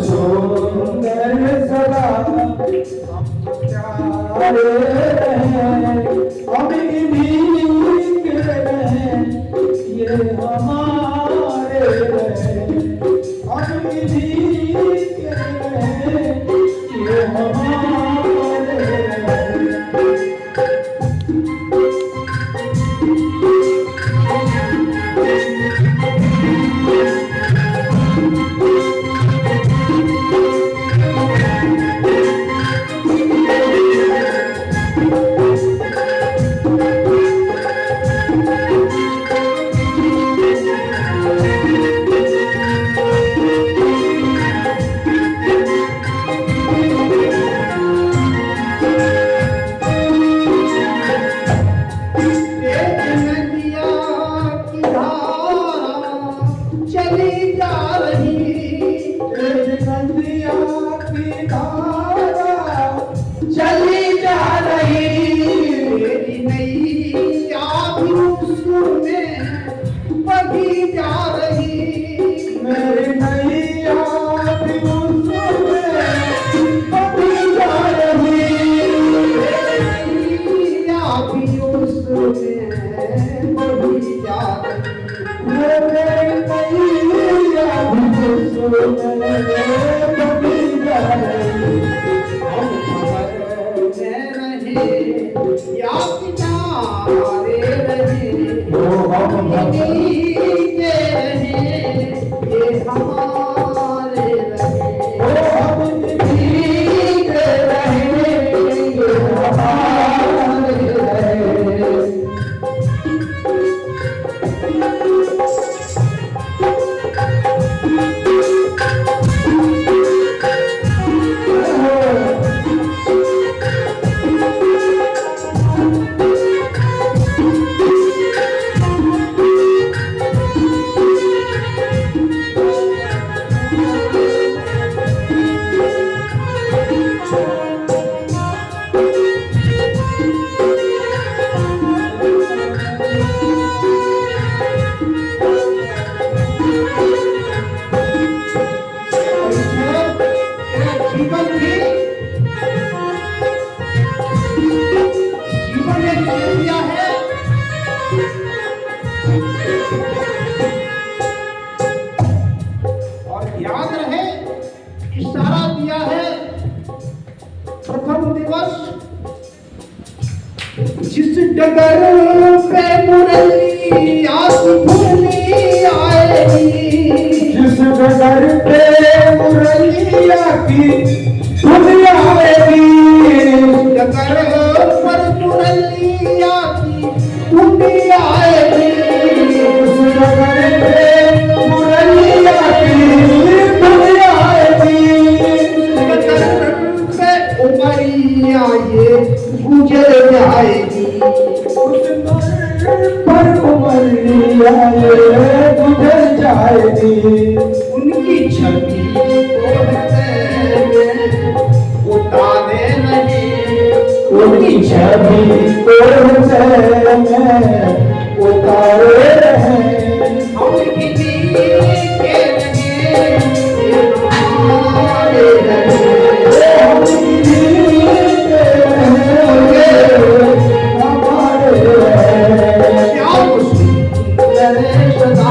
सुंदर सदा प्यारे रहें, हम इन्हीं के रहें, ये हमारे रहें, हम इन्हीं के रहें, ये हमारे रहें। जिस डगर पे मुरली धुनी आएगी, जिस डगर पे मुरलिया की धुनी आएगी, डगर पर मुरलिया की धुनी आएगी, उस डगर पे मुरलिया की धुनी आएगी, डगर पे उमरिया ये गुजर जाएगी, उस पर उमरिया ये गुजर जाएगी, उनकी छवि को हृदय में उतारे रहे, उनकी छवि को हृदय में उतारे रहे, हम किसी के रहे, हमारे रहे, हम इन्हीं के रहे, हमारे रहे। श्याम सुंदर सदा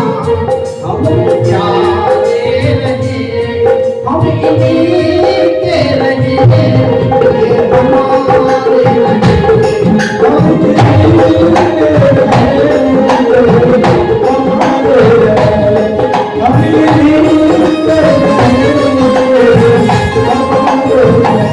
हम प्यारे रहे, हम इन्हीं के रहे, ये हमारे रहे, हम इन्हीं के रहे, हमारे रहे। हम इन्हीं के रहे, हमारे रहे।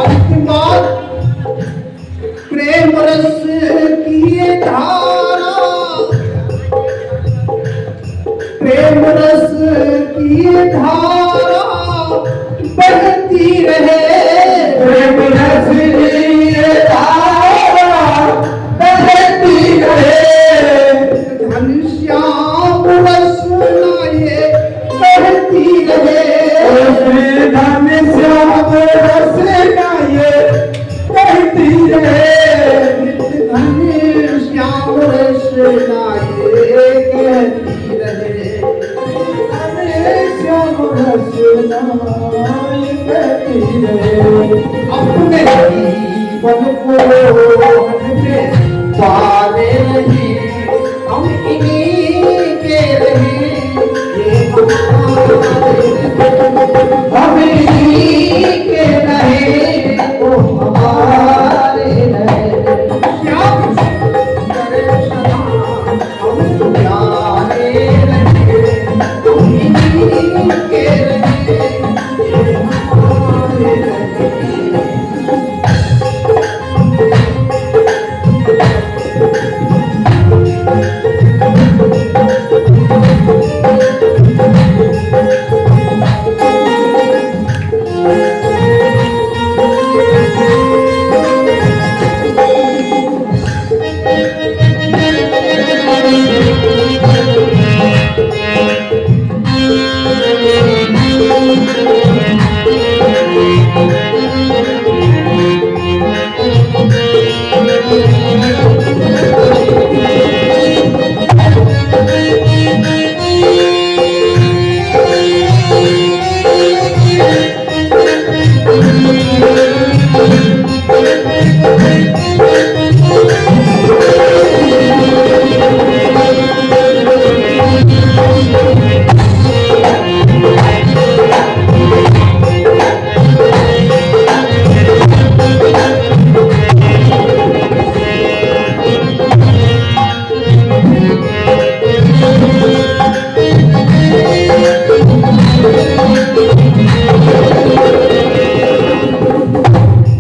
अंतिम बात, प्रेम रस की ये धारा ये धारा बहती रहे, प्रेम रस ये धारा बहती रहे, घनश्याम रसना ये बहती रहे, श्री घनश्याम रसना ये बहती रहे, घनश्याम रसना ये कहती रहे, घनश्याम रसना ये बहती रहे। अपने जीवन को हमें पाले नहीं, हम इन्हीं के रहे, ये हम इन्हीं के रहे, वो हमारे रहे। श्याम सुंदर सदा हम प्यारे रहे, हम इन्हीं के रहे, ये हमारे रहे।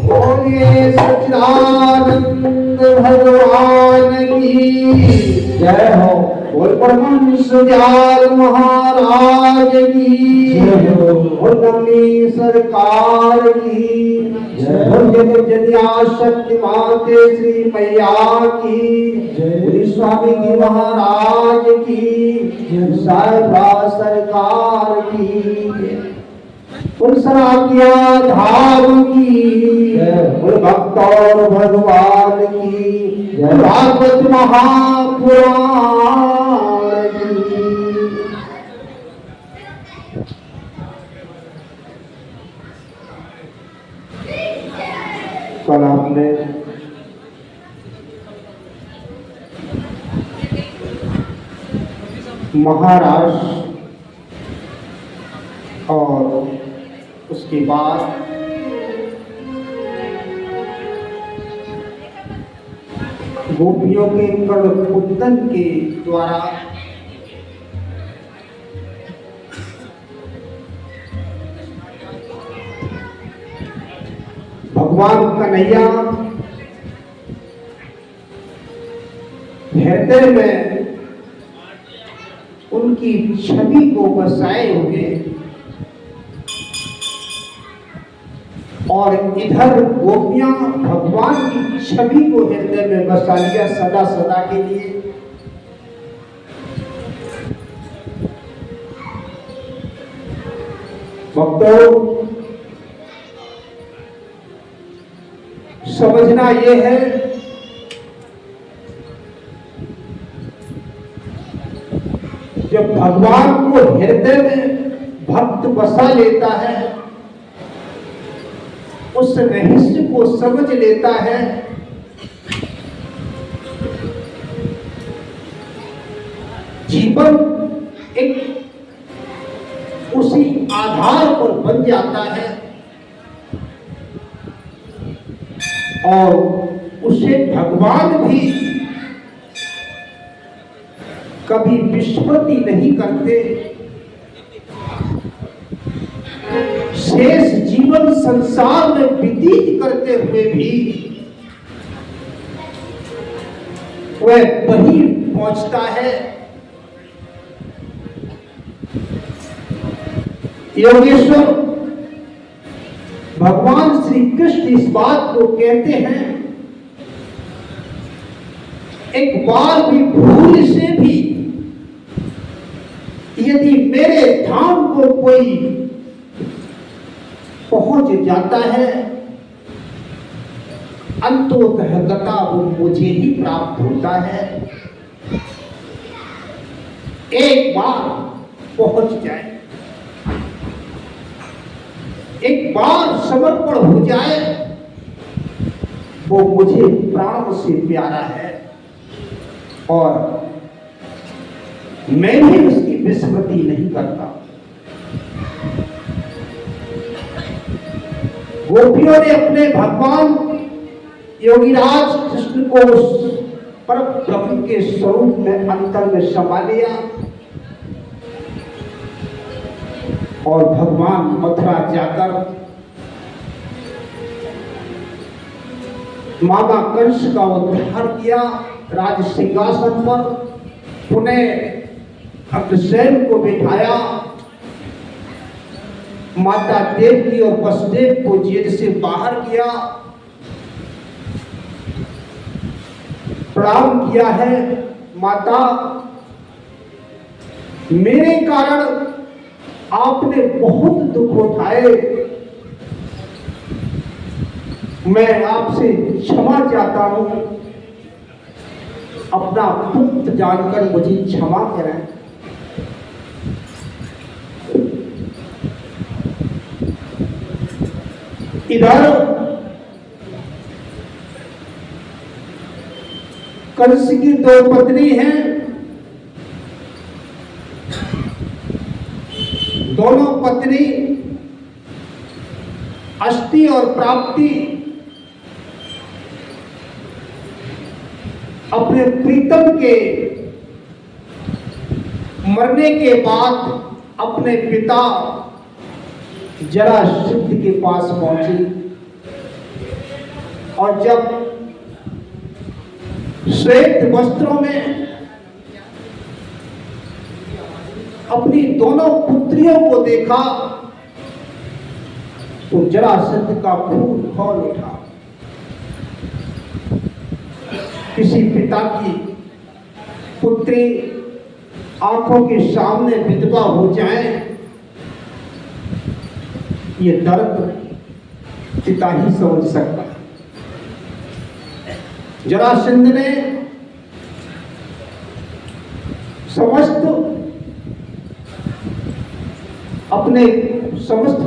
बोलिए सच्चिदानंद भगवान की जय हो। बोल परमहंस दयाल महाराज की जय हो। बोल नवनी सरकार की जय। बोल जगत जनिया शक्ति माते श्री मैया की जय। बोली स्वामी जी महाराज की जय। साहिबा सरकार की बोल सराकिया धाम की जय। बोल भक्त और भगवान की जय। भागवत महापुराण की। कल आपने महाराष्ट्र और उसके बाद गोपियों के कड़कुंदन के द्वारा भगवान कन्हैया हृदय में उनकी छवि को बसाए हुए और इधर गोपियां भगवान की छवि को हृदय में बसा लिया सदा सदा के लिए। भक्तों, समझना यह है जब भगवान को हृदय में भक्त बसा लेता है, उस रहस्य को समझ लेता है, जीवन एक उसी आधार पर बन जाता है और उसे भगवान भी कभी विस्मृति नहीं करते। शेष जीवन संसार में व्यतीत करते हुए भी वह वहीं पहुंचता है योगेश्वर भगवान श्री कृष्ण इस बात को कहते हैं, एक बार भी भूल से भी यदि मेरे धाम को कोई पहुंच जाता है, अंतोतः गता वो मुझे ही प्राप्त होता है। एक बार पहुंच जाए, एक बार समर्पण हो जाए, वो मुझे प्राणों से प्यारा है और मैं भी उसकी विस्मृति नहीं करता। गोपियों ने अपने भगवान योगीराज कृष्ण को उस परम ब्रह्म के स्वरूप में अंतर में समा लिया और भगवान मथुरा जाकर मामा कंस का उद्धार किया, राज सिंहासन पर पुनः अग्रसेन को बिठाया, माता देवकी और वसुदेव को जेल से बाहर किया, प्रणाम किया है। माता, मेरे कारण आपने बहुत दुख उठाए, मैं आपसे क्षमा चाहता हूं, अपना पुत्र जानकर मुझे क्षमा करें। इधर कंस की दो पत्नी हैं, दोनों पत्नी अष्टि और प्राप्ति अपने प्रीतम के मरने के बाद अपने पिता जरासंध के पास पहुंची और जब श्वेत वस्त्रों में अपनी दोनों पुत्रियों को देखा तो जरासंध का खून खौल उठा। किसी पिता की पुत्री आंखों के सामने विधवा हो जाए, ये दर्द पिता ही समझ सकता है। जरासंध ने समस्त अपने समस्त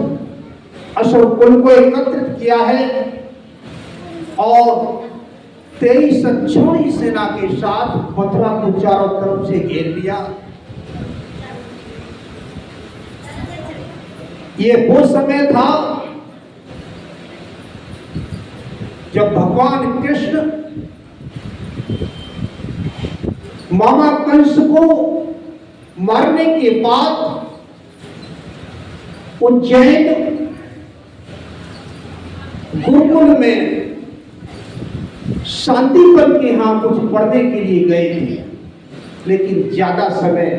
असुर कुल को एकत्रित किया है और 23 अक्षौणी सेना के साथ मथुरा को चारों तरफ से घेर लिया। ये वो समय था जब भगवान कृष्ण मामा कंस को मारने के बाद उज्जैन गुरुकुल में शांतिपन के यहां कुछ पढ़ने के लिए गए थे, लेकिन ज्यादा समय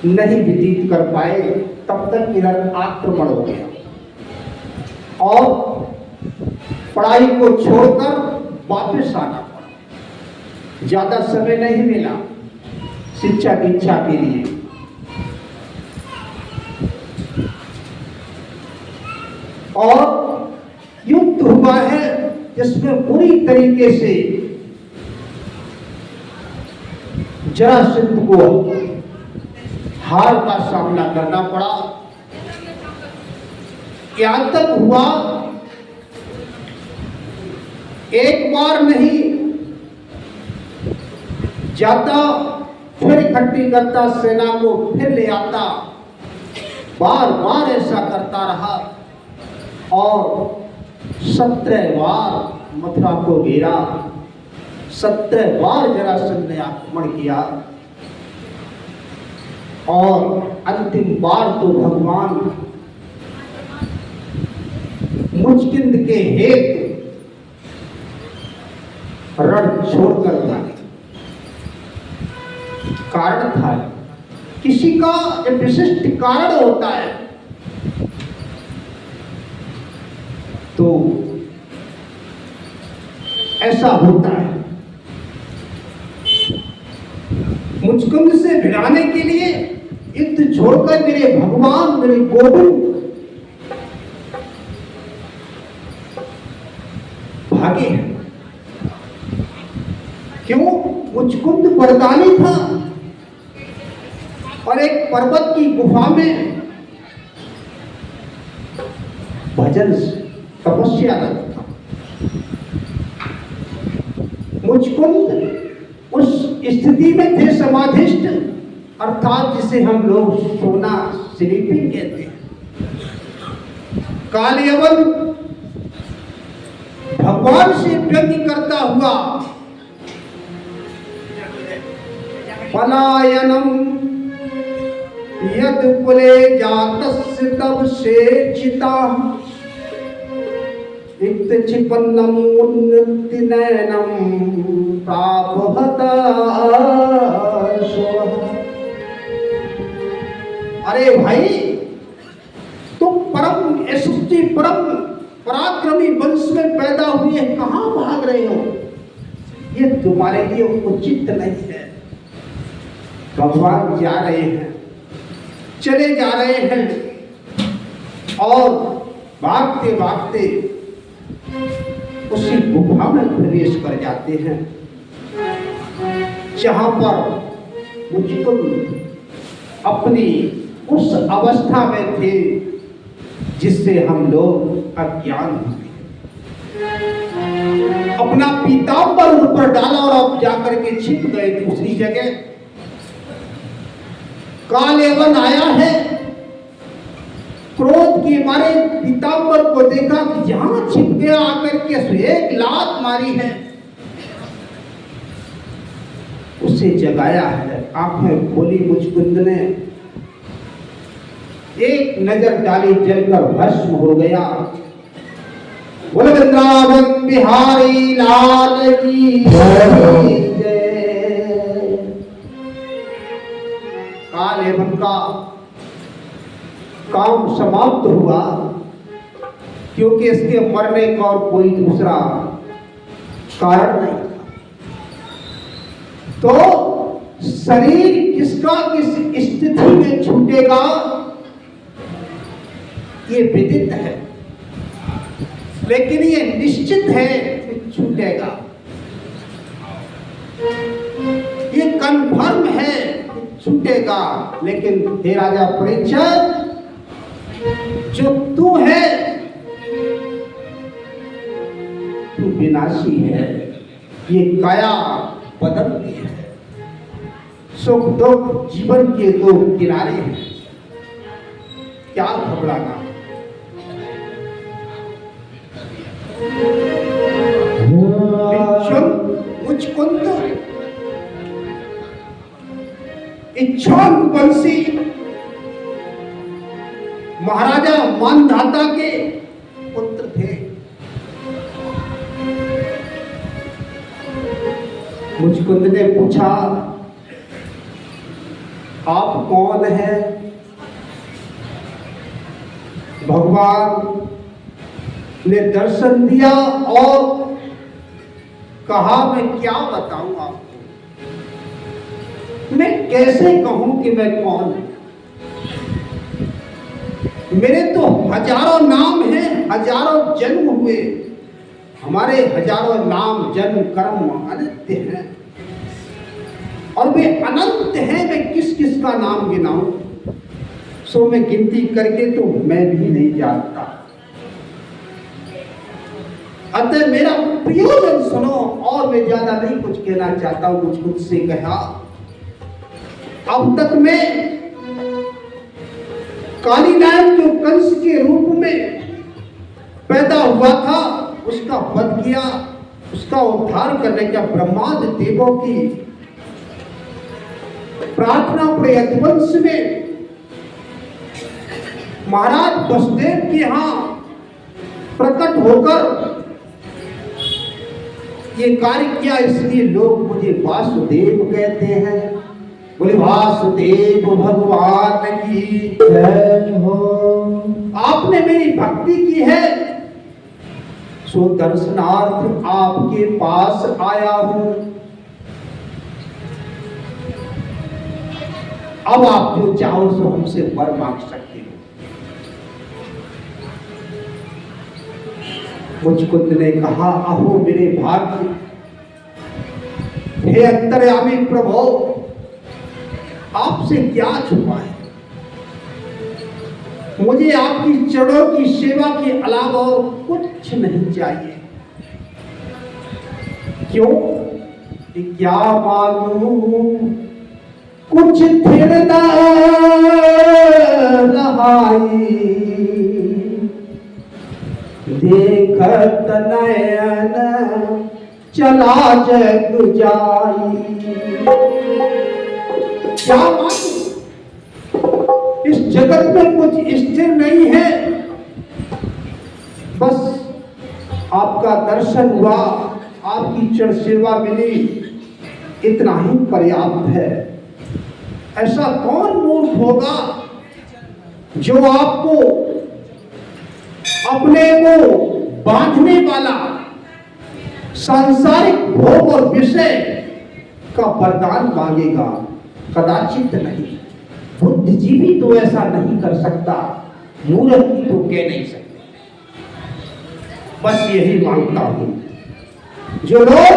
नहीं व्यतीत कर पाए, तब तक इधर आक्रमण हो गया और पढ़ाई को छोड़कर वापस आना पड़ा। ज्यादा समय नहीं मिला शिक्षा दीक्षा के लिए। और युद्ध हुआ है जिसमें बुरी तरीके से जरासंध को हार का सामना करना पड़ा। यहां तक हुआ एक बार नहीं जाता, फिर इकट्ठी करता सेना को, फिर ले आता, बार बार ऐसा करता रहा और 17 बार मथुरा को घेरा, 17 बार जरासंध ने आक्रमण किया और अंतिम बार तो भगवान मुचकिंद के हेतु रण छोड़कर भागे। कारण था, किसी का जब विशिष्ट कारण होता है तो ऐसा होता है। मुचकुंद से भिड़ाने के लिए युद्ध छोड़कर मेरे भगवान, मेरे गोविंद भागे हैं। क्यों? मुचकुंद वरदानी था और एक पर्वत की गुफा में भजन तपस्या था। मुचकुंद उस स्थिति में थे समाधिष्ट, अर्थात जिसे हम लोग सोना स्लीपिंग कहते हैं। कालयवन भगवान से व्यंग्य करता हुआ पलायनम यद कुले जातस्य तब से चिता इत्क्षिपन्नम उन्नति नयनम प्रापहता। अरे भाई, तुम परम यशस्वी परम पराक्रमी वंश में पैदा हुए कहां भाग रहे हो? ये तुम्हारे लिए उचित नहीं है। भगवान जा रहे हैं, चले जा रहे हैं और भागते भागते उसी गुफा में प्रवेश कर जाते हैं जहां पर मुचकुंद अपनी उस अवस्था में थे जिससे हम लोग अज्ञान हुए। अपना पीतांबर ऊपर डाला और अब जाकर के छिप गए दूसरी जगह। कालयवन आया है, क्रोध के मारे पीतांबर को देखा कि यहां छिप गया, आकर के एक लात मारी है, उसे जगाया है। आंखें खोली मुचकुंद ने, एक नजर डाली, जलकर भस्म हो गया। बोलो वृंदावन बिहारी लाल की जय। कालयवन का काम समाप्त हुआ, क्योंकि इसके मरने का और कोई दूसरा कारण नहीं था। तो शरीर किसका किस स्थिति में छूटेगा ये विदित है, लेकिन ये निश्चित है कि छूटेगा। ये कन्फर्म है कि छूटेगा। लेकिन हे राजा परीक्षित, जो तू है तू विनाशी है। ये काया बदलती है। सुख दुख जीवन के दो किनारे हैं, क्या घबराना। मुचकुंद इक्ष्वाकुवंशी महाराजा मानधाता के पुत्र थे। मुचकुंद ने पूछा, आप कौन हैं? भगवान ने दर्शन दिया और कहा, मैं क्या बताऊं आपको, मैं कैसे कहूं कि मैं कौन हूं? मेरे तो हजारों नाम हैं, हजारों जन्म हुए, हमारे हजारों नाम जन्म कर्म अनित्य हैं और वे अनंत हैं। मैं किस किस का नाम गिनाऊं? सो मैं गिनती करके तो मैं भी नहीं जानता। अतः मेरा प्रयोजन सुनो, और मैं ज्यादा नहीं कुछ कहना चाहता हूं। मुझ से कहा, अब तक मैं कालीनायक जो कंस के रूप में पैदा हुआ था उसका वध किया, उसका उद्धार करने का ब्रह्मांड देवों की प्रार्थना पर यदुवंश में महाराज वसुदेव के यहाँ प्रकट होकर ये कार्य किया, इसलिए लोग मुझे वासुदेव कहते हैं। बोले वासुदेव भगवान की जय हो। आपने मेरी भक्ति की है, सो दर्शनार्थ आपके पास आया हूं। अब आप जो चाहो सो हमसे वर मांग सकते हो। मुचकुंद ने कहा, अहो मेरे भाग्य, हे अंतर्यामी प्रभु, आपसे क्या छुपा है। मुझे आपकी चरणों की सेवा के अलावा और कुछ नहीं चाहिए। क्यों? कि क्या मालूम कुछ फिर न रहाई, देखत नयन चला जग जाई। क्या मालूम इस जगत में कुछ स्थिर नहीं है। बस आपका दर्शन हुआ, आपकी चरण सेवा मिली, इतना ही पर्याप्त है। ऐसा कौन मूर्ख होगा जो आपको अपने को बांधने वाला सांसारिक भोग और विषय का वरदान मांगेगा। कदाचित नहीं। बुद्धिजीवी तो ऐसा नहीं कर सकता, मूर्ख ही तो कह नहीं सकते। बस यही मांगता हूं, जो लोग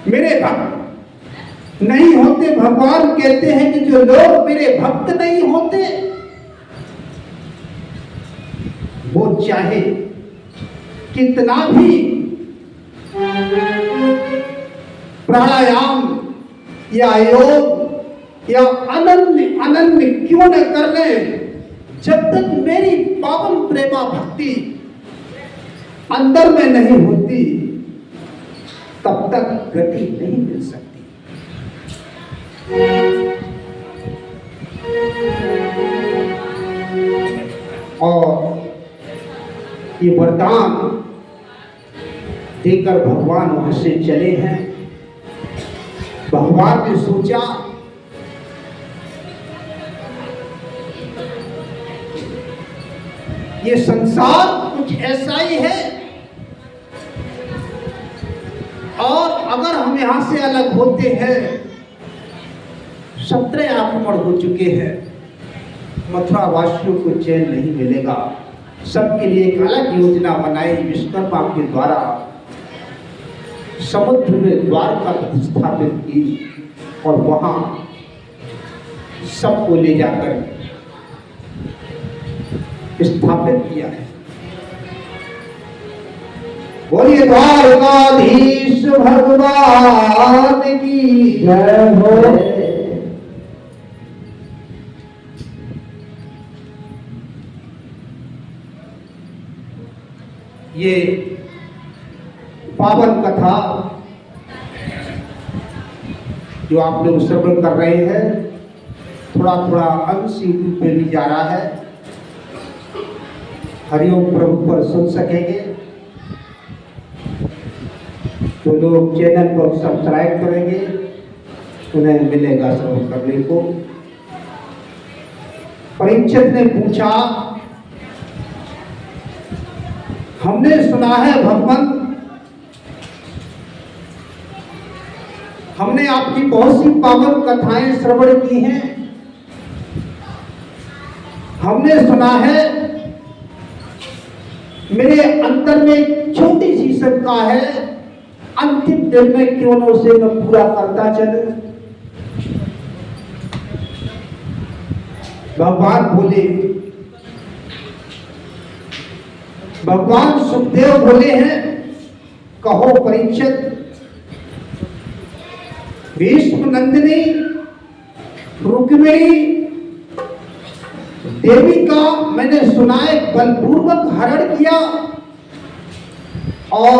मेरे भक्त नहीं होते, भगवान कहते हैं कि जो लोग मेरे भक्त नहीं होते, वो चाहे कितना भी प्राणायाम या योग या अनन्य अनन्य क्यों न कर ले, जब तक मेरी पावन प्रेमा भक्ति अंदर में नहीं होती, तब तक गति नहीं मिल सकती। और ये वरदान देकर भगवान वहां से चले हैं। भगवान ने सोचा ये संसार कुछ ऐसा ही है, और अगर हम यहां से अलग होते हैं, 17 आक्रमण हो चुके हैं, मथुरा वासियों को चैन नहीं मिलेगा। सबके लिए एक अलग योजना बनाई विश्वकर्मा के द्वारा, समुद्र में द्वार का प्रतिष्ठापित की और वहां सबको ले जाकर स्थापित किया है। बोलिए द्वारकाधीश भगवान की जय हो। ये पावन कथा जो आप लोग श्रवण कर रहे हैं, थोड़ा थोड़ा अंश यूट्यूब पे भी जा रहा है। हरिओम प्रभु पर सुन सकेंगे तो लोग चैनल को सब्सक्राइब करेंगे, उन्हें मिलेगा श्रवण करने को। परीक्षित ने पूछा, हमने सुना है भगवान, हमने आपकी बहुत सी पावन कथाएं श्रवण की हैं, हमने सुना है, मेरे अंतर में एक छोटी सी शंका है, अंतिम दिन में क्यों न उसे मैं पूरा करता चलूं। भगवान बोले, भगवान सुखदेव बोले हैं, कहो परीक्षित, भीष्म नंदिनी रुक्मिणी देवी का मैंने सुना है बलपूर्वक हरण किया और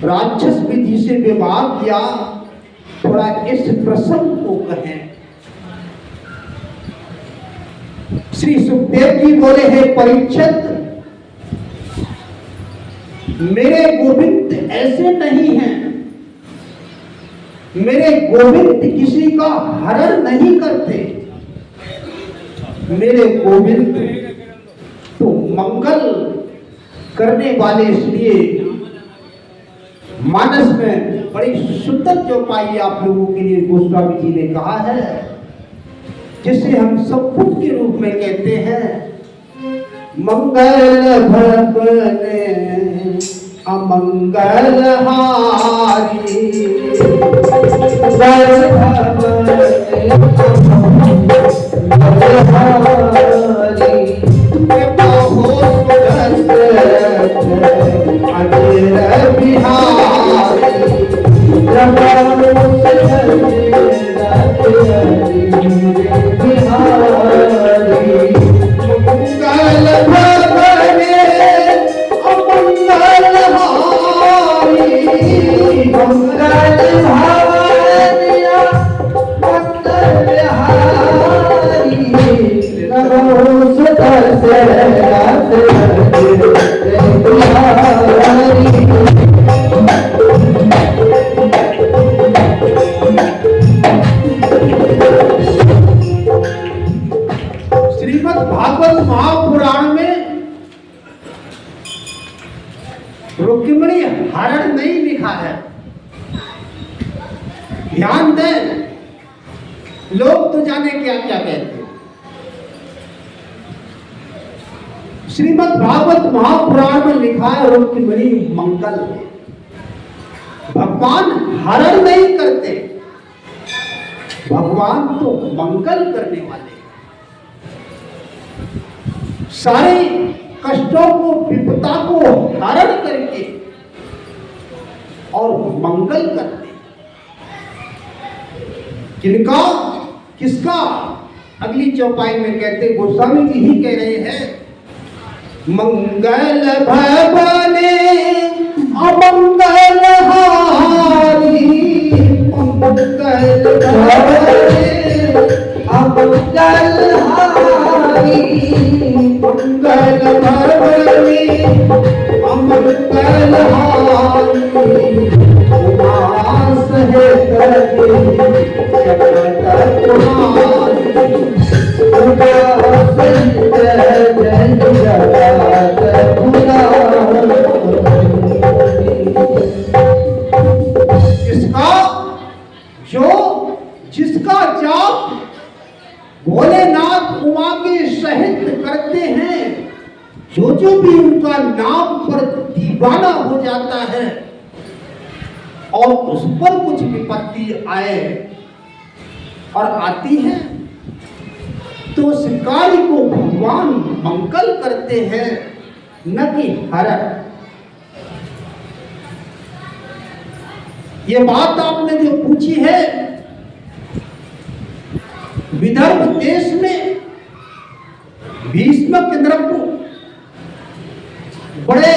राक्षस विधि से विवाह किया, थोड़ा इस प्रसंग को कहें। श्री सुखदेव जी बोले, हे परीक्षित, मेरे गोविंद ऐसे नहीं हैं, मेरे गोविंद किसी का हरण नहीं करते, मेरे गोविंद तो मंगल करने वाले, इसलिए मानस में बड़ी सुंदर चौपाई आप लोगों के लिए गोस्वामी जी ने कहा है, जिसे हम संपुट के रूप में कहते हैं। मंगल भवने अमंगल हारी, अजर बिहारी, मंगल भवने अमंगल हारी, मंगल भावनिया मंगल हारी, नमो सुदर्शन बिहारी। श्रीमद् भागवत महापुराण में रुक्मिणी हरण नहीं लिखा है। ध्यान दें, लोग तो जाने क्या क्या कहते हैं। श्रीमद् भागवत महापुराण में लिखा है रुक्मिणी मंगल। भगवान हरण नहीं करते, भगवान तो मंगल करने वाले, सारे कष्टों को, विपदा को हरण करके और मंगल करते। किनका, किसका? अगली चौपाई में कहते, गोस्वामी जी ही कह रहे हैं, मंगल भवने अमंगल हारी, मंगल भवने अमंगल हारी, मंगल भवने अमंगल हारी, उमास है करके जगत तुम्हारी, उदास जय जगत इसका जो, जिसका जाप भोलेनाथ उमा के सहित करते हैं, जो भी उनका नाम पर दीवाना हो जाता है और उस पर कुछ विपत्ति आए और आती है, तो उस कार्य को भगवान मंगल करते हैं, न कि हरण। ये बात आपने जो पूछी है, विदर्भ देश में भीष्मक इंद्रप्रु बड़े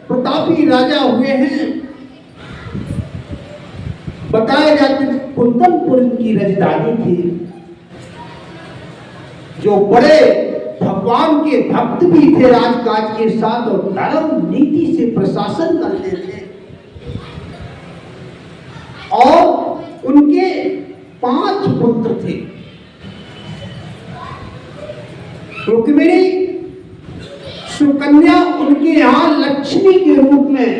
प्रतापी राजा हुए हैं। बताया जाता है कुंदनपुर की राजधानी थी, जो बड़े भगवान के भक्त भी थे राजकाज के साथ, और धर्म नीति से प्रशासन करते थे। और उनके 5 पुत्र थे। रुक्मिणी सुकन्या उनके यहाँ लक्ष्मी के रूप में,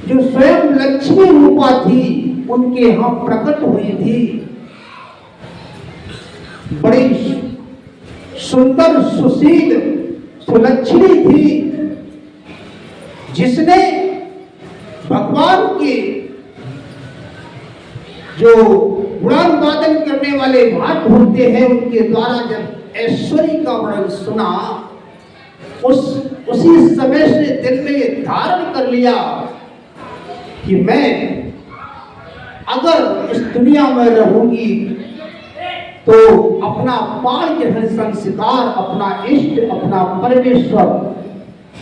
जो स्वयं लक्ष्मी रूपा थी, उनके यहाँ प्रकट हुई थी। बड़ी सुंदर, सुशील, सुलक्षणी थी, जिसने भगवान के जो गुणान वादन करने वाले भाट होते हैं, उनके द्वारा जब ऐश्वर्य का वर्णन सुना, उसी समय से दिल में ये धारण कर लिया कि मैं अगर इस दुनिया में रहूंगी तो अपना पाल ग्रहण संस्कार, अपना इष्ट, अपना परमेश्वर,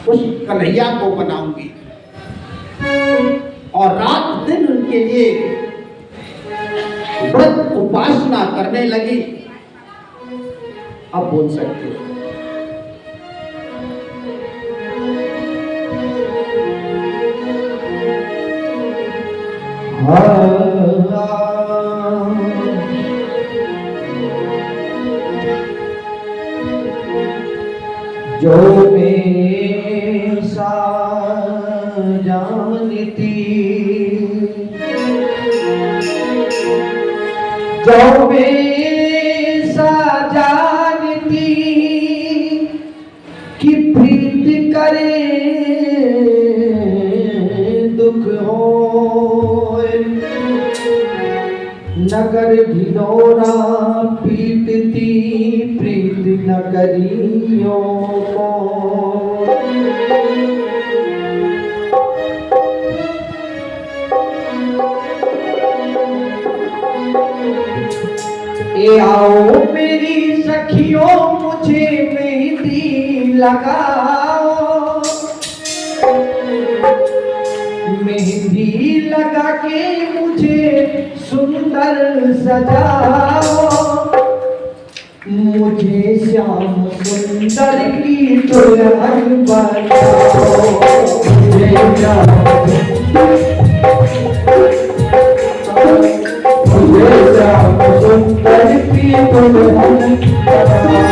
उस कन्हैया को बनाऊंगी। और रात दिन उनके लिए व्रत उपासना करने लगी। अब बोल सकते हो। जो में सा जानती, जो में सा जानती कि प्रीत करे दुख हो, नगर भिनोरा पीटती प्रीत न करियो को। ए आओ मेरी सखियों मुझे मेहंदी लगाओ, मेहंदी लगा के मुझे सुंदर सजाओ, मुझे श्याम सुंदर की दुल्हन बनाओ, मुझे श्याम सुंदर की दुल्हन बनाओ।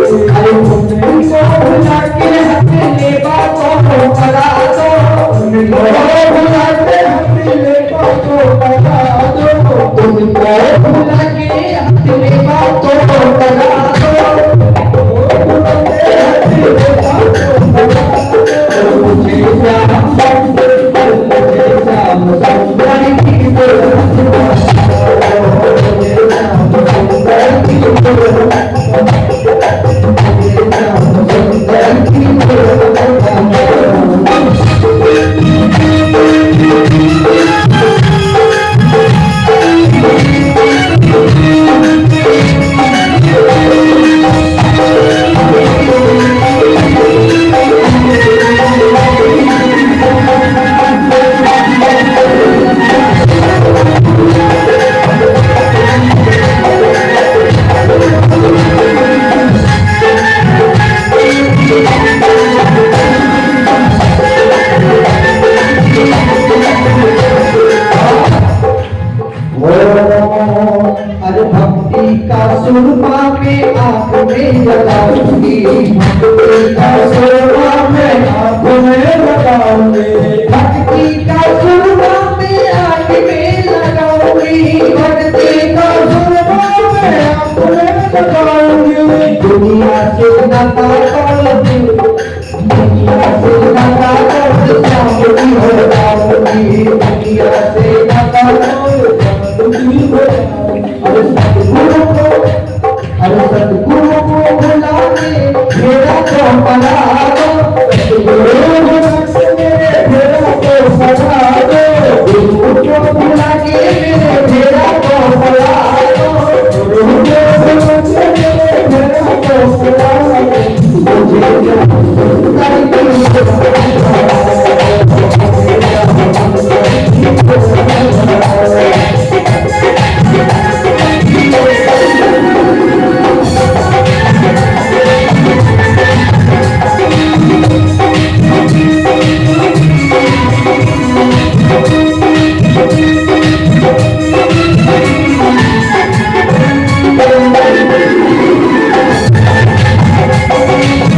अरे तुमको भुला के हथेली बातों को करा दो, तुमको भुला के हथेली बातों को करा दो, तुमको भुला के हथेली बातों को करा दो, मुझे श्याम सुंदर की अरे भक्ति का सुरमा में आँख में लगाऊंगी, भक्ति का सुरमा में आँख में लगाऊंगी, भक्ति का सुरमा में आँख में लगाऊंगी, भक्ति का सुरमा में आँख में लगाऊंगी, दुनिया से नाता तोड़ूंगी, दुनिया से नाता तोड़ जाऊंगी हो जाऊंगी, दुनिया से नाता तोड़ अरे सतगुरु को बुला के मेरा तो पला दो, सतगुरु बुला के मेरा तो पला दो, गुरु को बुला के मेरा तो पला दो, गुरु को बुला के मेरा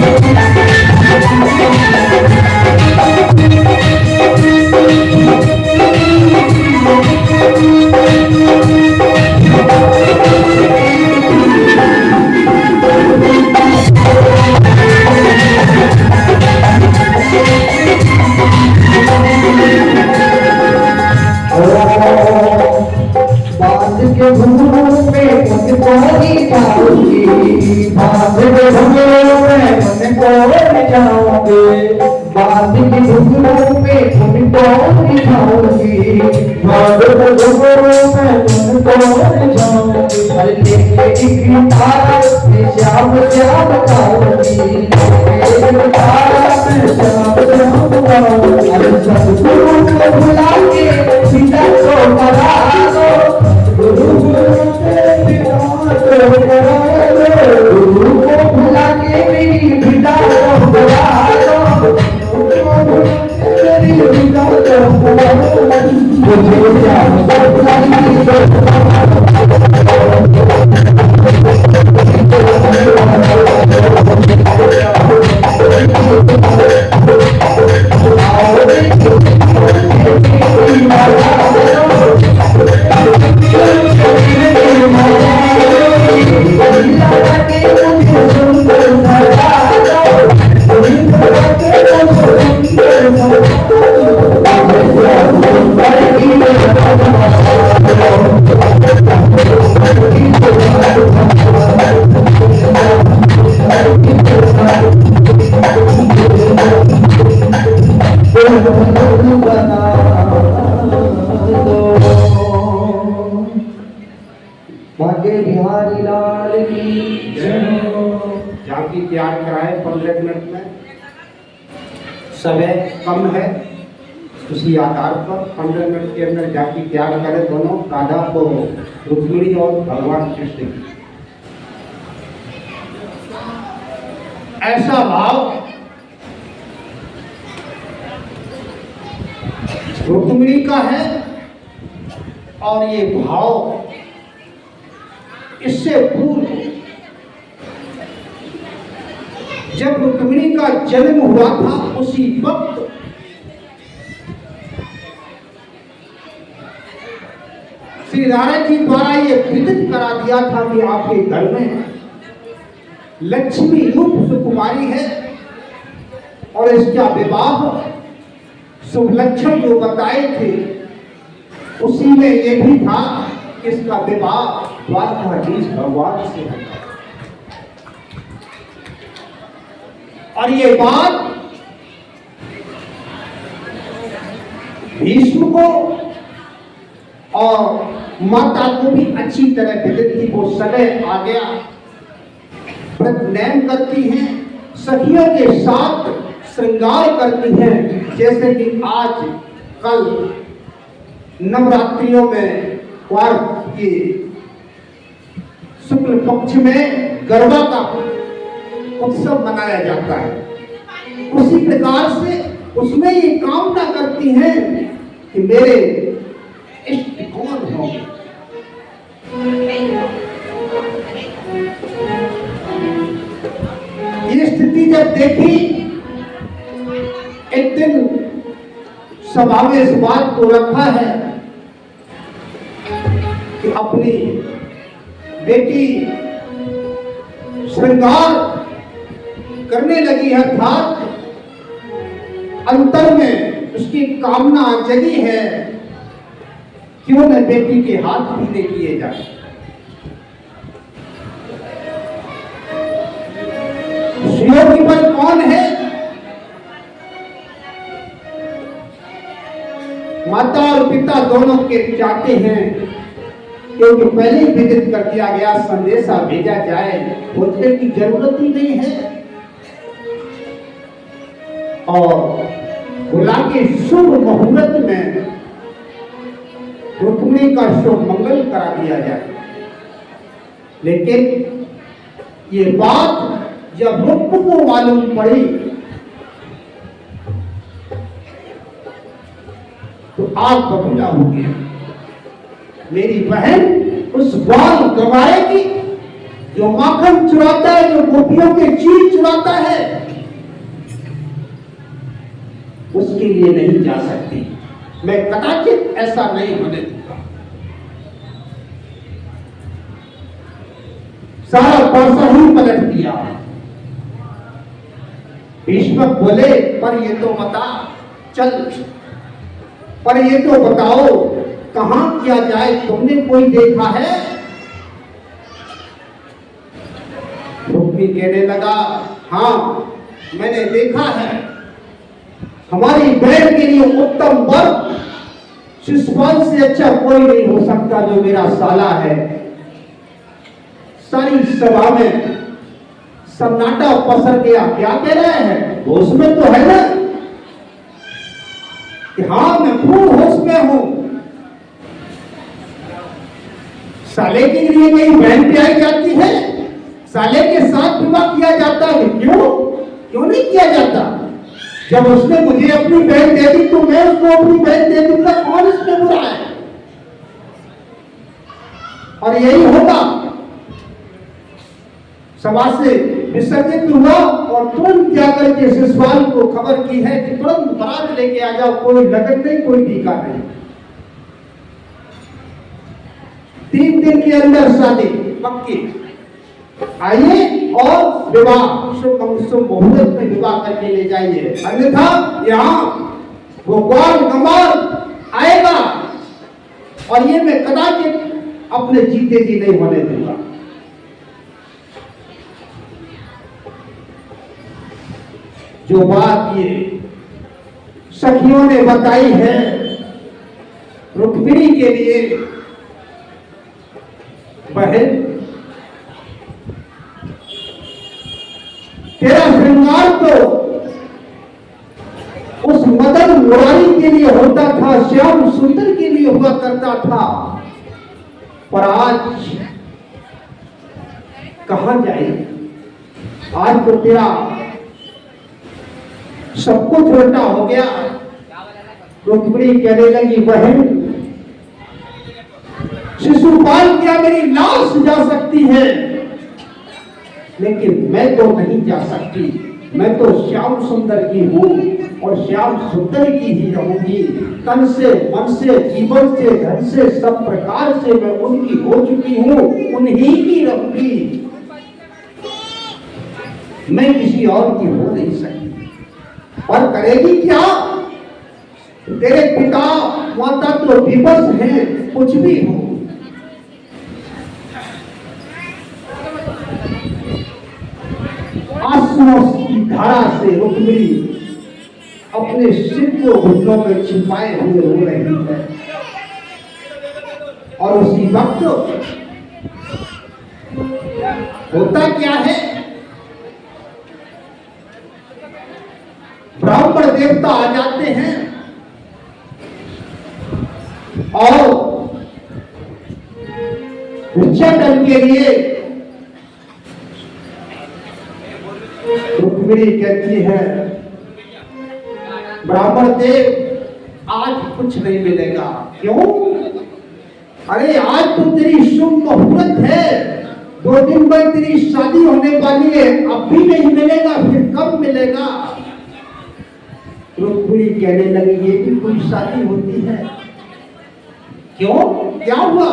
तो पला दो, भाग्य बिहारी लाल की झांकी तैयार कराए 15 मिनट में, समय कम है, उसी आधार पर 15 मिनट के अंदर झांकी तैयार करें दोनों राधा को रुक्मिणी और भगवान कृष्ण की। ऐसा भाव रुक्मिणी का है और ये भाव इससे पूर्व जब रुक्मिणी का जन्म हुआ था उसी वक्त श्री नारायण जी द्वारा ये विदित करा दिया था कि आपके घर में लक्ष्मी रूप सुकुमारी है और इसका विवाह शुभ लक्षण जो बताए थे उसी में ये भी था कि इसका विवाह द्वारकाधीश भगवान से होगा। और ये बात भीष्म को और माता को भी अच्छी तरह विदित थी। वो समय आ गया, व्रत नैन करती हैं, सखियों के साथ श्रृंगार करती हैं, जैसे कि आज कल नवरात्रियों में वार्ष के शुक्ल पक्ष में गरबा का उत्सव मनाया जाता है। उसी प्रकार से उसमें ये कामना करती हैं कि मेरे इष्ट कौन होंगे। ये स्थिति जब देखी, एक दिन सभा में इस बात को रखा है कि अपनी बेटी श्रृंगार करने लगी है, अर्थात अंतर में उसकी कामना जगी है, क्यों न बेटी के हाथ पीले किए जाए। श्रीयोगी पर कौन है? माता और पिता दोनों के चाहते हैं, क्योंकि पहले ही विदित कर दिया गया, संदेशा भेजा जाए, बोलने की जरूरत ही नहीं है। और बुला के शुभ मुहूर्त में रुक्मिणी का शुभ मंगल करा दिया जाए। लेकिन ये बात जब रुक्म को मालूम पड़ी तो आग बबूला हो गया। मेरी बहन उस बाल गवाएगी जो माखन चुराता है, जो गोपियों के चीज चुराता है, उसके लिए नहीं जा सकती। मैं कदाचित ऐसा नहीं होने दूंगा। सारा पैसा ही पलट दिया। भीष्म बोले, पर ये तो बता, चल पर ये तो बताओ कहां किया जाए, तुमने कोई देखा है? रुक्मी कहने लगा, हाँ मैंने देखा है। हमारी बहन के लिए उत्तम वर शिशुपाल से अच्छा कोई नहीं हो सकता, जो मेरा साला है। सारी सभा में सन्नाटा पसर गया। क्या कह रहे हैं? होश में तो है ना कि हाँ मैं पूर्ण होश में हूं। साले के लिए मेरी बहन ब्याई जाती है, साले के साथ विवाह किया जाता है। क्यों नहीं किया जाता? जब उसने मुझे अपनी बहन दे दी तो मैं उसको अपनी बहन दे दूंगा। कौन इसमें बुरा है? और यही होगा। सभा से विसर्जित हुआ और तुरंत जाकर के शिशुपाल को खबर की है कि तुरंत बारात लेके आ जाओ, कोई लगन नहीं, कोई टीका नहीं। 3 दिन के अंदर शादी पक्की। आइए और विवाह शुभ मुहूर्त में विवाह करके ले जाइए, अन्यथा यहाँ वो ग्वाल गंवाल आएगा और ये मैं कदाचित अपने जीते जी नहीं होने दूंगा। जो बात ये सखियों ने बताई है रुक्मिणी के लिए, बहन तेरा श्रृंगार तो उस मदन मुरारी के लिए होता था, श्याम सुंदर के लिए हुआ करता था, पर आज कहां जाए? आज तो तेरा सब कुछ उल्टा हो गया। रुक्मिणी कहने लगी, बहन शिशुपाल क्या मेरी लाश जा सकती है, लेकिन मैं तो नहीं जा सकती। मैं तो श्याम सुंदर की हूँ और श्याम सुंदर की ही रहूंगी। तन से, मन से, जीवन से, धन से, सब प्रकार से मैं उनकी हो चुकी हूँ, उन्हीं की रहूंगी। मैं किसी और की हो नहीं सकती। और करेगी क्या? तेरे पिता माता तो विवश हैं, कुछ भी हो। आंसुओं की धारा से रुक्मिणी अपने सिर को घुटनों में छिपाए हुए रो रही है। और उसी वक्त होता क्या है, ब्राह्मण देवता आ जाते हैं और भिक्षाटन के लिए रुक्मिणी कहती है, ब्राह्मण देव आज कुछ नहीं मिलेगा। क्यों? अरे आज तो तेरी शुभ मुहूर्त है, 2 दिन बाद तेरी शादी होने वाली है, अब भी नहीं मिलेगा, फिर कब मिलेगा? रुक्मिणी कहने लगी, ये भी कोई शादी होती है? क्यों, क्या हुआ?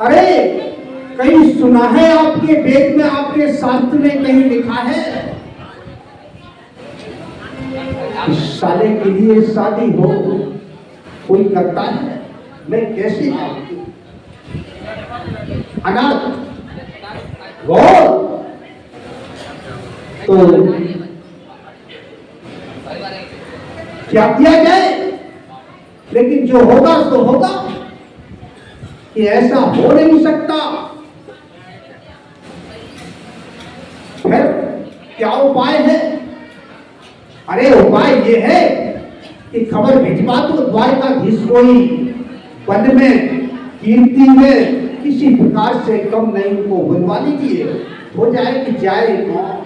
अरे कहीं सुना है आपके वेद में, आपके शास्त्र में कहीं लिखा है इस साले के लिए शादी हो कोई करता है? मैं कैसे जानती? अनाथ गौर तो क्या किया जाए? लेकिन जो होगा सो होगा, कि ऐसा हो नहीं सकता। फिर क्या उपाय है? अरे उपाय ये है कि खबर भिजवा दो द्वारकाधीश कोई वन में, कीर्ति में, किसी प्रकार से कम नहीं, उनको बुलवा लीजिए, हो जाए कि जाए कौन।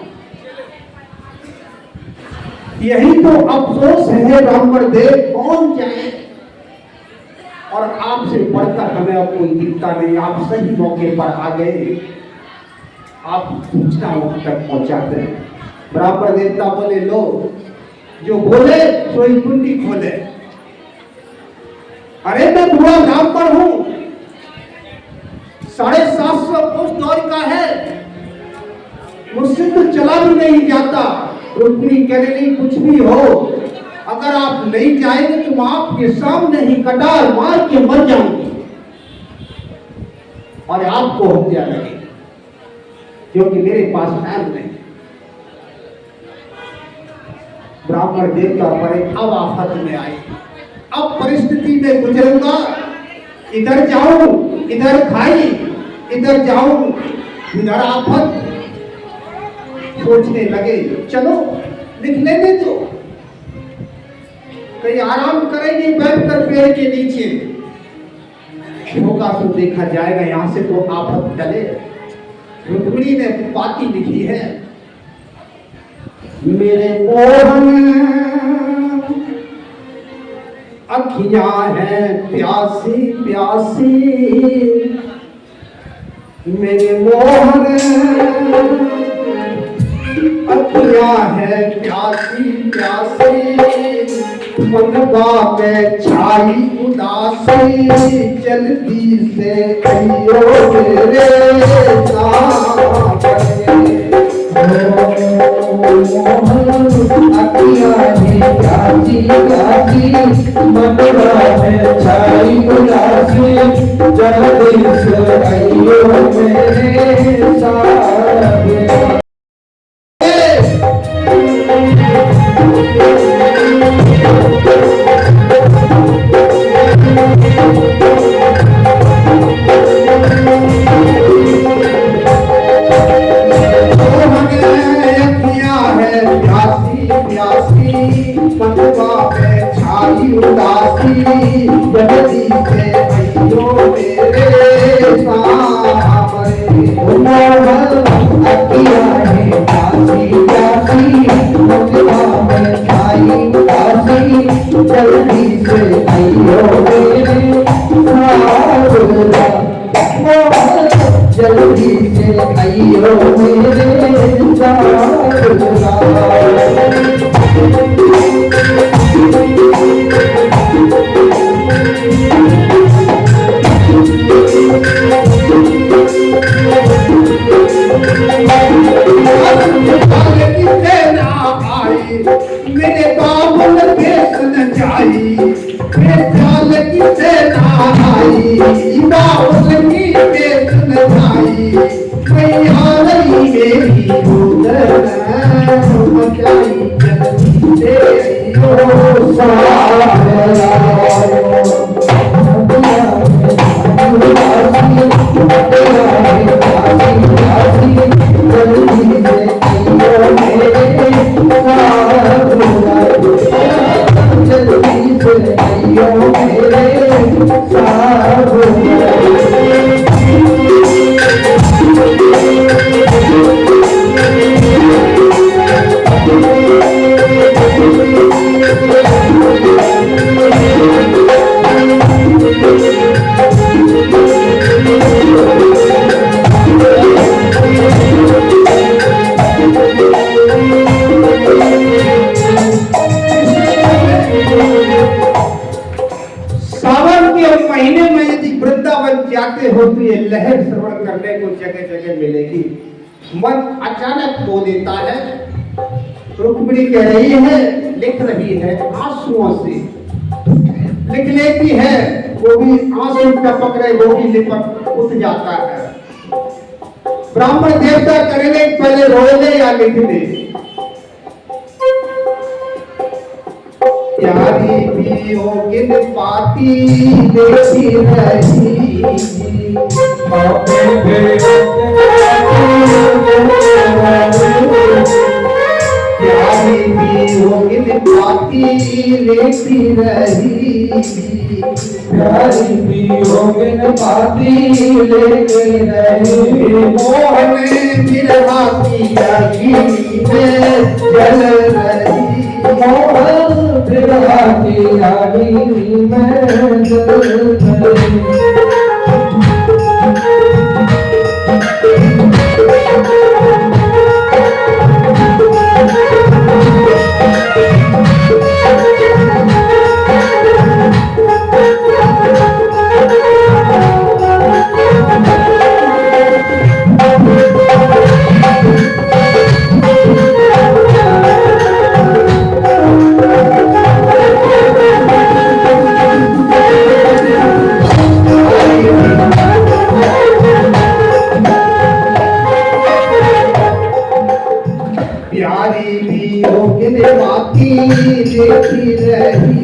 यही तो अफसोस है ब्राह्मण देव, कौन जाए? और आपसे बढ़कर हमें अब कोई दिखता नहीं। आप सही मौके पर आ गए, आप सूचना वहां तक पहुंचाते हैं। ब्राह्मण देवता बोले, लो जो बोले सोई कुंडी खोले। अरे मैं बुरा ब्राह्मण हूं, 750 कोस द्वारिका है, मुझसे तो चला भी नहीं जाता। रुक्मिणी कहने लगी, कुछ भी हो, अगर आप नहीं जाएंगे तो आपके सामने ही कटार मार के मर जाऊंगी और आपको हत्या लगेगी, क्योंकि मेरे पास टाइम नहीं। ब्राह्मण देवता पड़े, अब आफत में आई, अब परिस्थिति में गुजरूंगा, इधर जाऊं इधर खाई, इधर जाऊं इधर आफत। सोचने लगे, चलो लिख लेने दो, कहीं आराम करेंगे बैठकर पेड़ के नीचे, होगा तो देखा जाएगा, यहां से तो आफत टले। रुक्मिणी ने पाती लिखी है, मेरे मोहन अखियां हैं प्यासी प्यासी, मेरे मोहन अखियां हैं प्यासी प्यासी, मनवा में छाई उदासी, जल्दी से कहियो मेरे अखियां हैं प्यासी प्यासी, मनवा में छाई उदासी, जल्दी से कहियो मेरे साथ। आइयो मेरे साथ मेरे बाबुल देश न जाई चाल की सेना आई बाबुल की देश न जाई मैया रही मेरी उदर मचाई जल्दी से आइयो जाते हो तो ये लहर श्रवण करने को जगह जगह मिलेगी। मन अचानक खो देता है। रुक्मिणी कह रही है, लिख रही है आंसुओं से, लिख लेती है, वो भी आंसू टपक रहे, वो भी लिपट उठ जाता है। ब्राह्मण देवता करेंगे पहले रोए ले या लिख दे। प्यारी पियो गिन पाती देखी रही प्यारी पियो गिन पाती लेती रही प्यारी पियो गिन पाती लेती रही मोहन बिरहा की अग्नि में जल रही मोहन बिरहा की अग्नि में जल रही देखी रही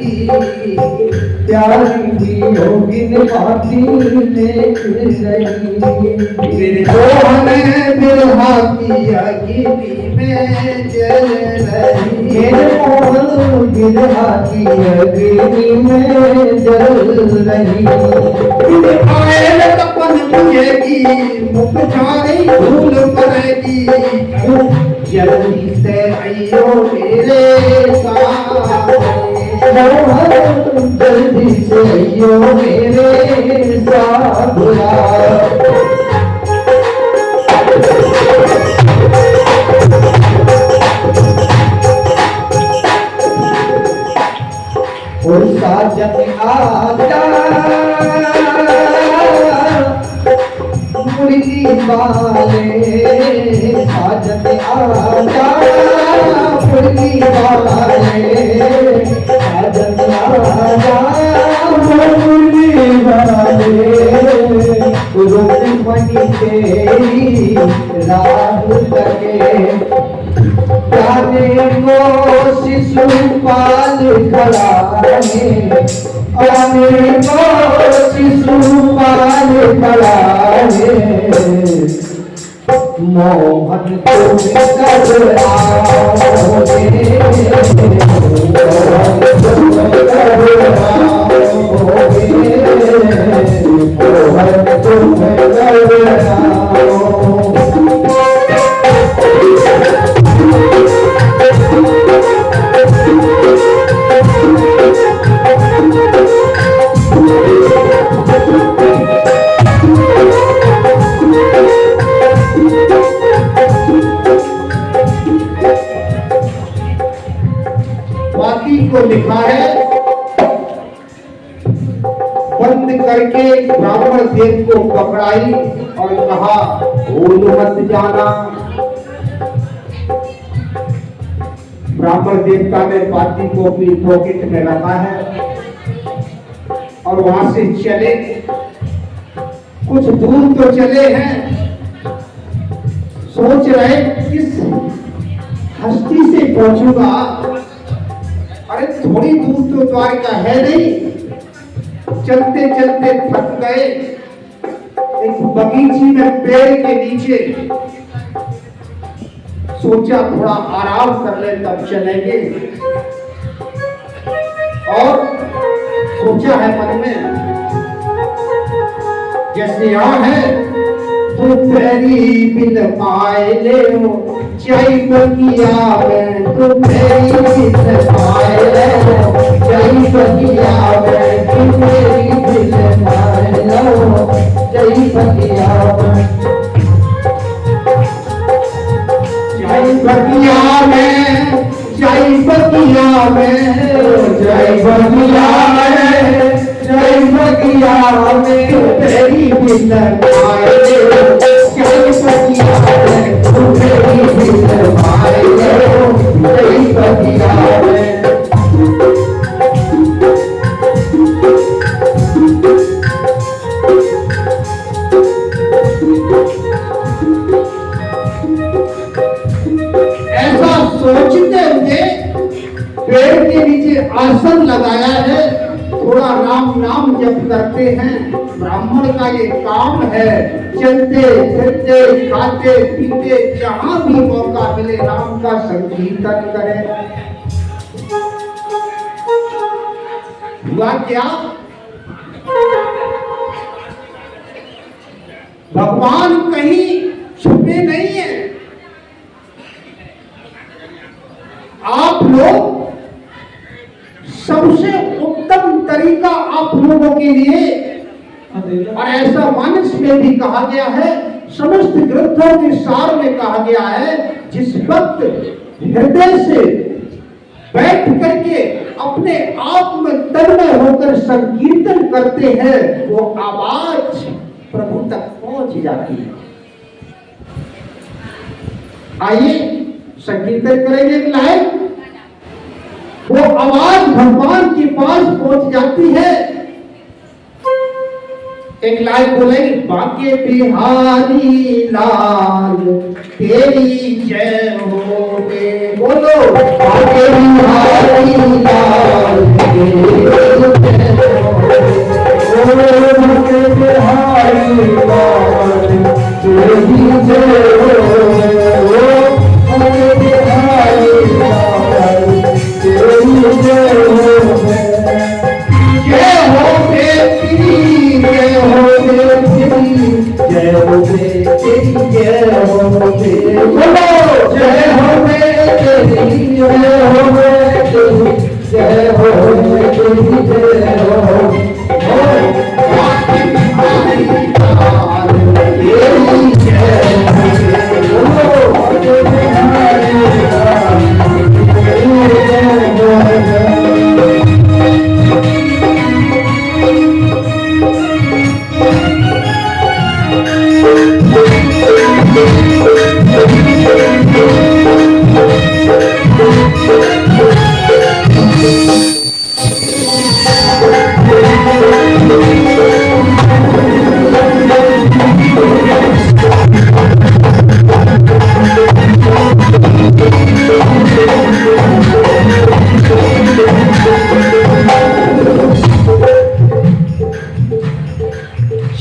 प्यारी भी होगी पाती देख रही मेरे मोहन बिरहा की अग्नि में जल रही मेरे मोहन बिरहा की अग्नि में जल रही पायल तपन बुझेगी मुख जाने धूल पड़ेगी जल्दी से आइयो मेरे साथ जल्दी से आइयो मेरे साथ और साजन आजा मुर्गी वाले साजन आजा मुर्गी वाले साजन आजा मुर्गी वाले रुक्मणी तेरी राह लगे प्यारे को शिशुपाल खड़ा है प्यारे को शिशुपाल खड़ा है मोहन तुम कब आओगे मोहन तुम कब आओगे मोहन तुम कब आओगे को लिखा है, बंद करके ब्राह्मण देव को पकड़ाई और कहा भूल मत जाना। ब्राह्मण देवता ने बाती को अपनी पॉकेट में रखा है और वहां से चले। कुछ दूर तो चले हैं, सोच रहे किस हस्ती से पहुंचूंगा। अरे थोड़ी दूर तो द्वारका है नहीं। चलते चलते थक गए। एक बगीची में पेड़ के नीचे सोचा थोड़ा आराम कर ले तब चलेंगे। और सोचा है मन में, जैसे यहाँ है तो तेरी बिन पाए ले जय बगिया में, तो तेरी बिन पाए ले जय बगिया में, तो तेरी बिन पाए लो जय बगिया में, जय बगिया में, जय बगिया में, जय बगिया में, जय बगिया में, तेरी बिन पाए ले जय बगिया में, तेरी बिन पाए ले जय बगिया में। ऐसा सोचते हुए पेड़ के नीचे आसन लगाया है, थोड़ा राम नाम जप करते हैं। ब्राह्मण का ये काम है, चलते फिरते खाते पीते जहां भी मौका मिले राम का संकीर्तन करें। हुआ क्या, भगवान कहीं छुपे नहीं है। आप लोग सबसे उत्तम तरीका आप लोगों के लिए, और ऐसा मानस में भी कहा गया है, समस्त ग्रंथों के सार में कहा गया है, जिस वक्त हृदय से बैठ करके अपने आप में तन्मय होकर संकीर्तन करते हैं, वो आवाज प्रभु तक पहुंच जाती है। आइए संकीर्तन करेंगे लाइव, वो आवाज भगवान के पास पहुंच जाती है। एक लाइन बोलेंगे, बाके बिहारी लाल तेरी जय हो गे, बोलो बाके बिहारी लाल तेरी जय हो गे, बाके बिहारी लाल तेरी जय हो गे, बाके बिहारी लाल तेरी जय हो गे, जय हो बेटी जय हो बेटी जय हो बेटी जय हो बेटी, बोलो जय हो बेटी जय हो बेटी जय हो बेटी जय हो, बाकी बिहारी लाल तेरी जय हो गे, बोलो बाकी बिहारी लाल तेरी जय हो गे।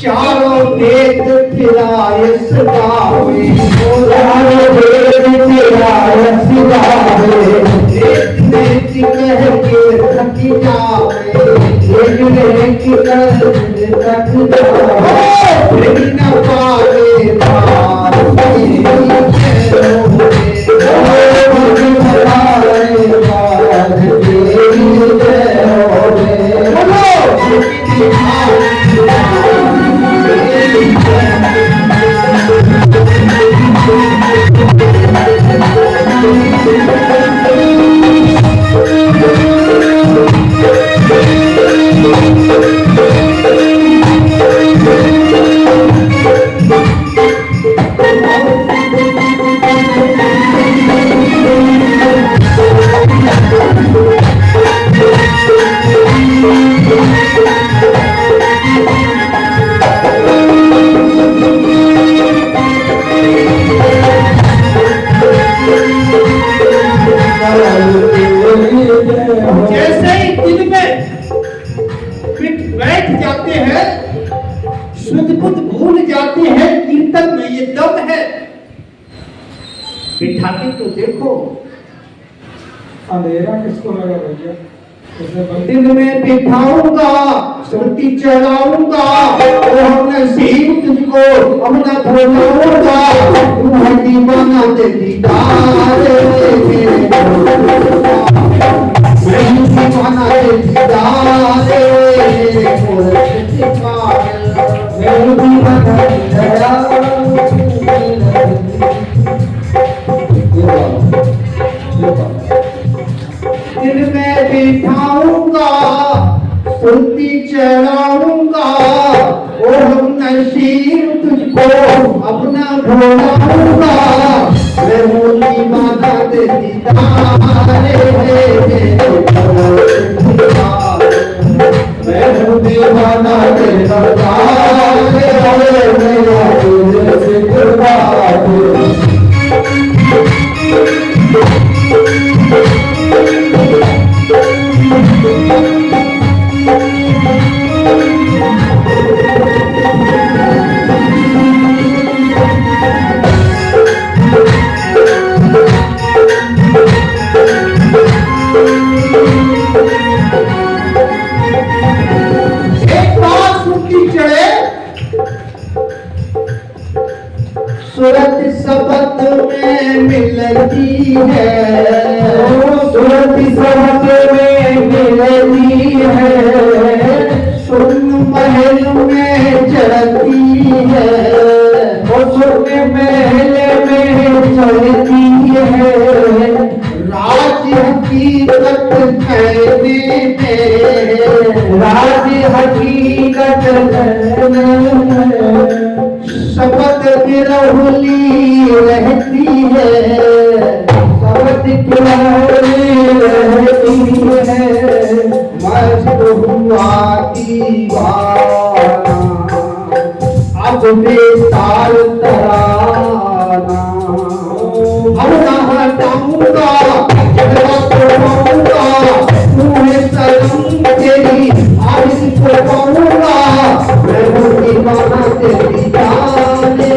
चारों वेद फिराए सदावे, चारों वेद फिराए बिठा के तो देखो। अंधेरा किसको लगा भैया? उसे बंद दिल में बिठाऊंगा, सुरती चढ़ाऊंगा, वो हम नसीब तुझको अब न भुलाऊंगा। तू है दीवाना दे दीदार, मैं हूँ दीवाना दे दीदार, मैं हूँ दीवाना तेरा। दिल में बिठाऊंगा, सुरती चढ़ाऊंगा, ओ हम नसीब तुझको अपना भुलाऊंगा। मैं हूँ दीवाना दे दीदार, मैं हूँ दीवाना दे दीदार, मेरा दिल से कुर्बान। एक बात सुनती चढ़े, सूरत सबत में मिलती है, सूरत सबत में मिलती है, सुन महल में चढ़ती है, वो सुन महल में चलती है। राज हकीकत कहने में, राज हकीकत शपथ बिरहुली रहती है, शब्द रहती है। मस्त हुआ दीवाना, अब बेताल तराना, अब ना हटाऊंगा, जगह तोड़ूंगा, तुम्हें सनम तेरी आवाज़ को पाऊंगा। मैं हूँ दीवाना तेरी जाने,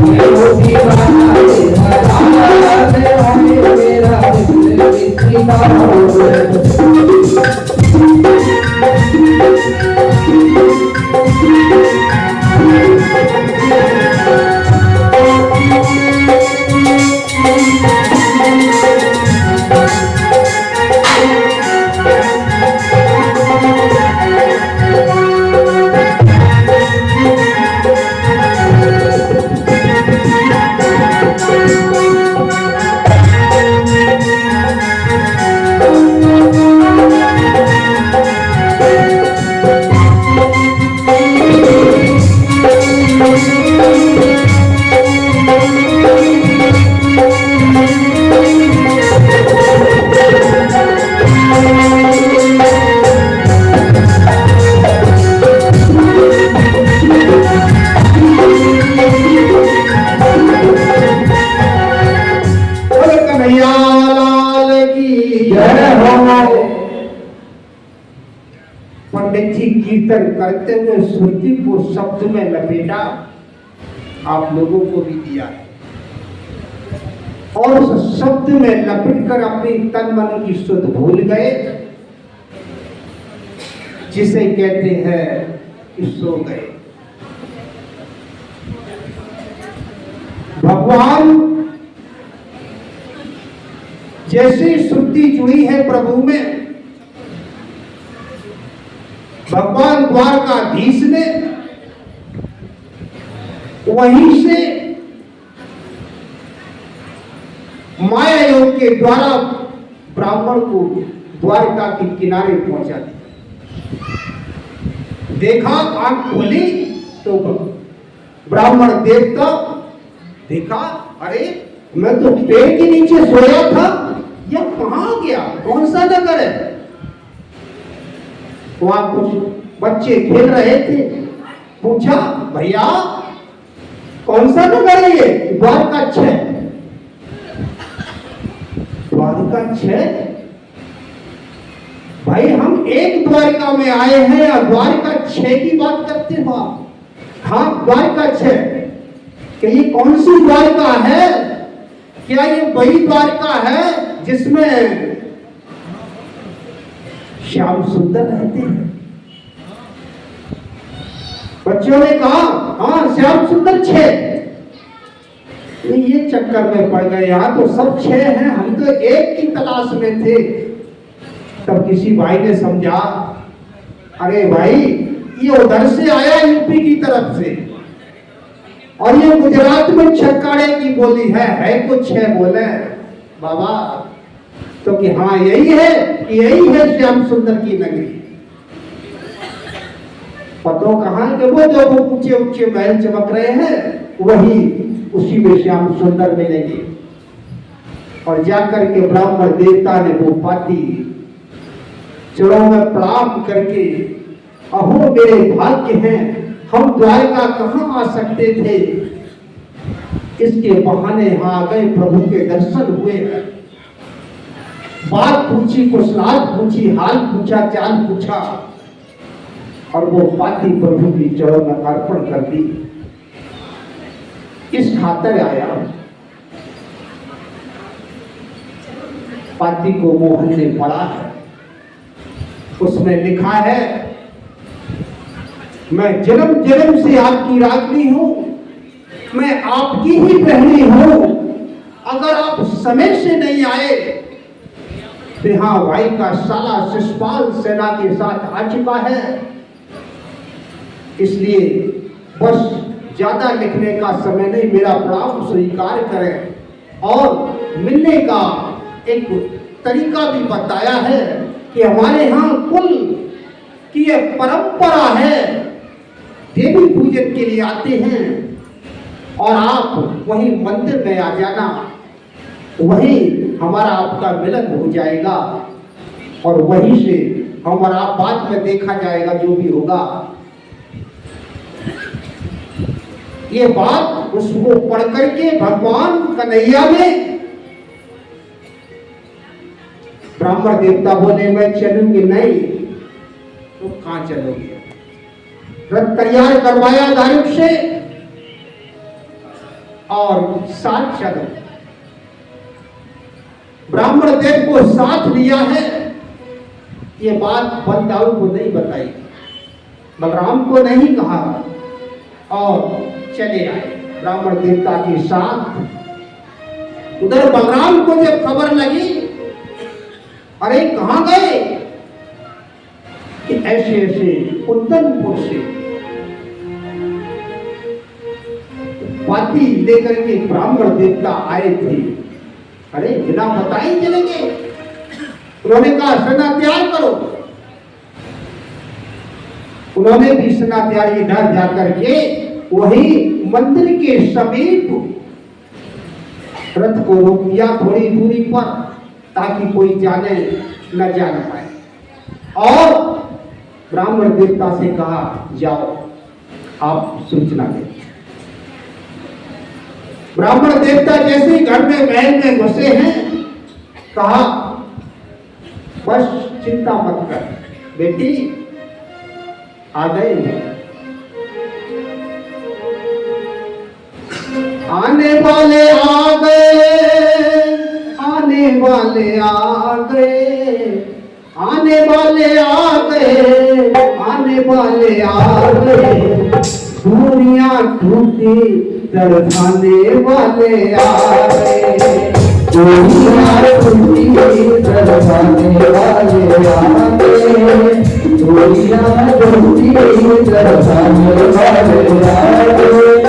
मैं हूँ दीवाना तेरा जाने, मेरा दिल दीवाना। पंडित जी कीर्तन करते हुए श्रुति को शब्द में लपेटा, आप लोगों को भी दिया है, और उस शब्द में लपेट कर अपनी तन मन की शुद्ध भूल गए, जिसे कहते हैं कि सो गए। भगवान जैसी श्रुति जुड़ी है प्रभु में, भगवान द्वारकाधीश ने वहीं से माया योग के द्वारा ब्राह्मण को द्वारका के किनारे पहुंचा दिया। देखा, आंख खोली तो ब्राह्मण देवता देखा, अरे मैं तो पेड़ के नीचे सोया था, यह कहां गया, कौन सा नगर है? वहां कुछ बच्चे खेल रहे थे, पूछा, भैया कौन सा नगर है ये? द्वारका 6। द्वारका 6? भाई हम एक द्वारका में आए हैं या द्वारका 6 की बात करते हो आप? हाँ, द्वारका 6। कि ये कौन सी द्वारका है? क्या ये वही द्वारका है जिसमें श्याम सुंदर रहते हैं? बच्चों ने कहा हाँ श्याम सुंदर 6। ये चक्कर में पड़ गए, यहाँ तो सब 6 हैं, हम तो एक की तलाश में थे। तब किसी भाई ने समझा, अरे भाई ये उधर से आया यूपी की तरफ से, और ये गुजरात में छक्काड़े की बोली है कुछ 6 बोले बाबा। तो कि हाँ यही है श्याम सुंदर की नगरी। पतो कहाँ कि वो जो ऊंचे ऊंचे महल चमक रहे हैं वही उसी में श्याम सुंदर मिलेंगे। और जाकर के ब्राह्मण देवता ने वो पाती चरणों में प्रणाम करके, अहो मेरे भाग्य हैं, हम द्वारका कहाँ आ सकते थे, इसके बहाने यहाँ आ गए, प्रभु के दर्शन हुए। बात पूछी, कुशलात पूछी, हाल पूछा, चाल पूछा, और वो पाती प्रभु की चरणों में अर्पण कर दी। इस खातर आया, पाती को मोहन ने पढ़ा है, उसमें लिखा है, मैं जन्म जन्म से आपकी रागनी हूं, मैं आपकी ही बहनी हूं। अगर आप समय से नहीं आए तो हाँ भाई का साला शिषपाल सेना के साथ आ चुका है, इसलिए बस ज्यादा लिखने का समय नहीं, मेरा प्रणाम स्वीकार करें। और मिलने का एक तरीका भी बताया है कि हमारे यहाँ कुल की एक परंपरा है, देवी पूजन के लिए आते हैं और आप वहीं मंदिर में आ जाना, वहीं हमारा आपका मिलन हो जाएगा और वहीं से हमारा बाद में देखा जाएगा जो भी होगा। ये बात उसको पढ़ करके भगवान कन्हैया में ब्राह्मण देवता बोले मैं चलूंगी नहीं। तो कहां चलोगे? रथ तैयार करवाया दारुक से और साथ चलो। ब्राह्मण देव को साथ लिया है, ये बात बलदाऊ को नहीं बताई, बलराम को नहीं कहा, और चले आए ब्राह्मण देवता के साथ। उधर बलराम को जब खबर लगी, अरे कहां गए, कि ऐसे ऐसे कुंदनपुर से पाती लेकर के ब्राह्मण देवता आए थे। अरे बिना बताए चलेंगे? उन्होंने कहा सेना तैयार करो। उन्होंने भी सेना तैयारी इधर जाकर के वही मंदिर के समीप रथ को रोक दिया थोड़ी दूरी पर, ताकि कोई जाने न जान पाए, और ब्राह्मण देवता से कहा जाओ आप सूचना दें। ब्राह्मण देवता जैसे ही घर में महल में घुसे हैं, कहा बस चिंता मत कर बेटी, आ गए। आने वाले आ गए, आने वाले आ गए, आने वाले आ गए, आने वाले आ गए, दुनिया टूटी दर्शाने वाले आ गए, दुनिया टूटी दर्शाने वाले आ गए, दुनिया टूटी दर्शाने वाले आ गए।